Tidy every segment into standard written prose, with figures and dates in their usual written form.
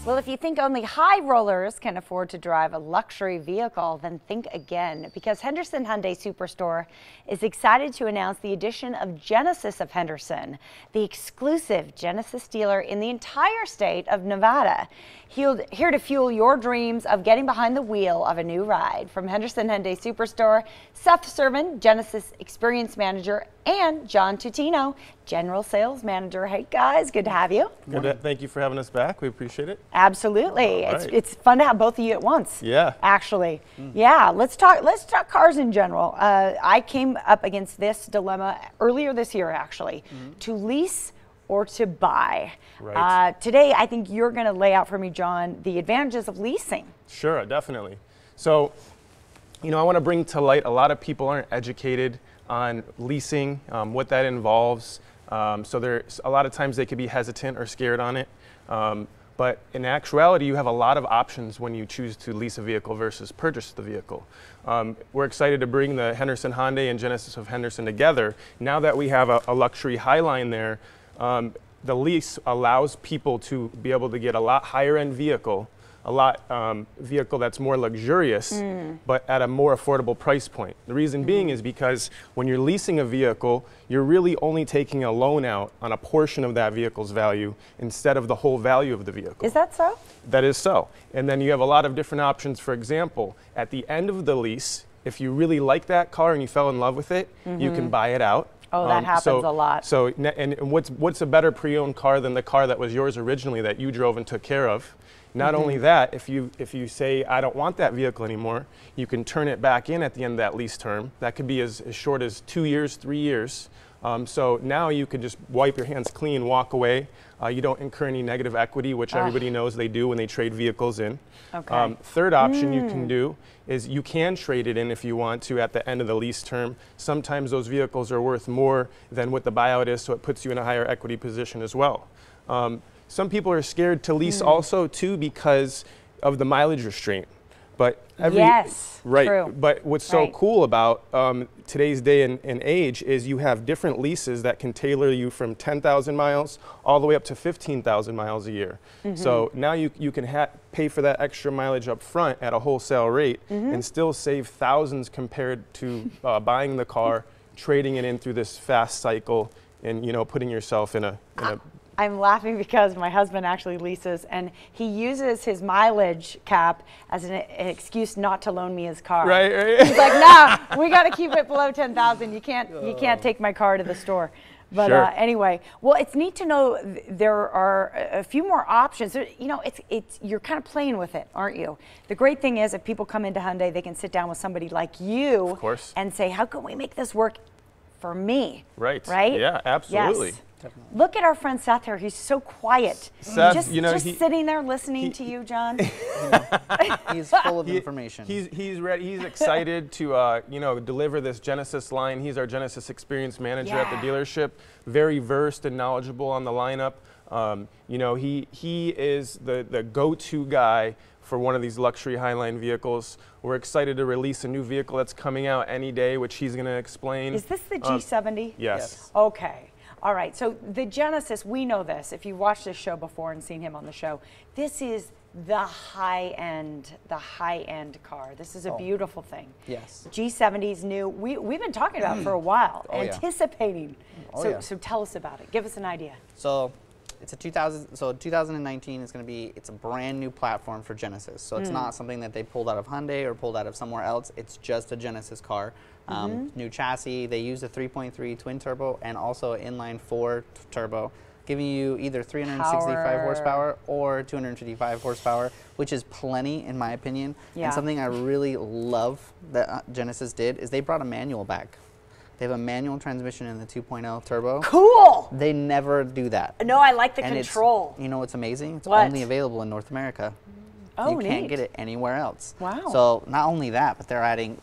Well, if you think only high rollers can afford to drive a luxury vehicle, then think again, because Henderson Hyundai Superstore is excited to announce the addition of Genesis of Henderson, the exclusive Genesis dealer in the entire state of Nevada. Here to fuel your dreams of getting behind the wheel of a new ride. From Henderson Hyundai Superstore, Seth Servan, Genesis Experience Manager, and John Tutino, General Sales Manager. Hey guys, good to have you. Good. Thank you for having us back. We appreciate it. Absolutely. Right. It's fun to have both of you at once. Yeah. Actually. Yeah, let's talk cars in general. I came up against this dilemma earlier this year, actually, to lease or to buy. Right. Today, I think you're going to lay out for me, John, the advantages of leasing. Sure, definitely. So, I want to bring to light, a lot of people aren't educated on leasing, what that involves. So there's a lot of times they could be hesitant or scared on it. But in actuality, you have a lot of options when you choose to lease a vehicle versus purchase the vehicle. We're excited to bring the Henderson Hyundai and Genesis of Henderson together. Now that we have a luxury Highline there, the lease allows people to be able to get a lot higher end vehicle, vehicle that's more luxurious, but at a more affordable price point. The reason being is because when you're leasing a vehicle, you're really only taking a loan out on a portion of that vehicle's value instead of the whole value of the vehicle. Is that so? That is so. And then you have a lot of different options. For example, at the end of the lease, if you really like that car and you fell in love with it, you can buy it out. Oh, that happens a lot. So, and what's a better pre-owned car than the car that was yours originally that you drove and took care of? Not only that, if you say, I don't want that vehicle anymore, you can turn it back in at the end of that lease term. That could be as short as 2 years, 3 years. So now you can just wipe your hands clean, walk away. You don't incur any negative equity, which everybody knows they do when they trade vehicles in. Okay. Third option you can do is you can trade it in if you want to at the end of the lease term. Sometimes those vehicles are worth more than what the buyout is, so it puts you in a higher equity position as well. Some people are scared to lease also too because of the mileage restraint. But yes, right. True. But what's so cool about today's day and age is you have different leases that can tailor you from 10,000 miles all the way up to 15,000 miles a year. So now you can pay for that extra mileage up front at a wholesale rate and still save thousands compared to buying the car, trading it in through this fast cycle, and putting yourself in a I'm laughing because my husband actually leases, and he uses his mileage cap as an excuse not to loan me his car. Right. He's like, "No, we got to keep it below 10,000. You can't take my car to the store." But anyway, well, it's neat to know there are a few more options. You're kind of playing with it, aren't you? The great thing is, if people come into Hyundai, they can sit down with somebody like you, of course, and say, "How can we make this work for me?" Right. Right. Yeah, absolutely. Yes. Definitely. Look at our friend Seth here. He's so quiet. Seth, just sitting there listening to you, John. He's full of information. He's ready. He's excited to deliver this Genesis line. He's our Genesis Experience Manager at the dealership. Very versed and knowledgeable on the lineup. He is the go-to guy for one of these luxury Highline vehicles. We're excited to release a new vehicle that's coming out any day, which he's going to explain. Is this the G70? Yes. Okay. All right, so the Genesis, we know this. If you've watched this show before and seen him on the show, this is the high-end car. This is a beautiful thing. Yes. G70's new. We've been talking about it for a while, anticipating. So tell us about it. Give us an idea. So it's a 2019 is going to be, it's a brand new platform for Genesis. So it's not something that they pulled out of Hyundai or pulled out of somewhere else. It's just a Genesis car. New chassis. They use a 3.3 twin turbo and also inline 4 turbo, giving you either 365 horsepower or 255 horsepower, which is plenty in my opinion. Yeah. And something I really love that Genesis did is they brought a manual back. They have a manual transmission in the 2.0 turbo. Cool. They never do that. No, I like the control. You know what's amazing? It's what? only available in North America. Oh, you can't get it anywhere else. Wow. So not only that, but they're adding,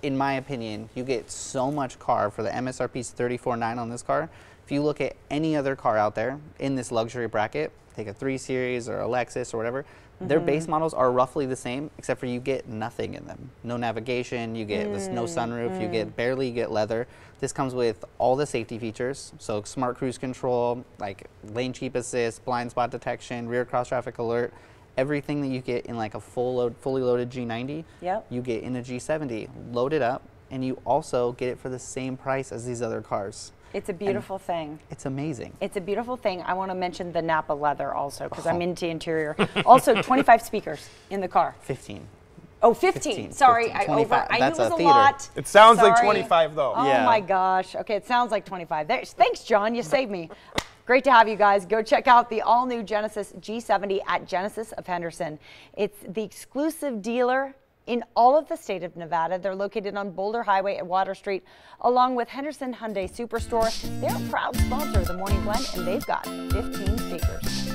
in my opinion, you get so much car for the MSRP's $34,900 on this car. If you look at any other car out there in this luxury bracket, take a 3 Series or a Lexus or whatever, their base models are roughly the same, except for you get nothing in them. No navigation, you get this no sunroof, you get barely get leather. This comes with all the safety features, so smart cruise control, like lane keep assist, blind spot detection, rear cross traffic alert. Everything that you get in like a fully loaded G90, you get in a G70. Load it up, and you also get it for the same price as these other cars. It's a beautiful thing. It's amazing. It's a beautiful thing. I want to mention the Napa leather also, because I'm into interior. Also, 25 speakers in the car. 15. Oh, 15. Sorry, 15. I knew it was a theater. lot. It sounds Sorry. like 25 though. Oh Yeah. my gosh. Okay, it sounds like 25. Thanks, John. You saved me. Great to have you guys. Go check out the all-new Genesis G70 at Genesis of Henderson. It's the exclusive dealer in all of the state of Nevada. They're located on Boulder Highway at Water Street, along with Henderson Hyundai Superstore. They're a proud sponsor of the Morning Blend, and they've got 15 speakers.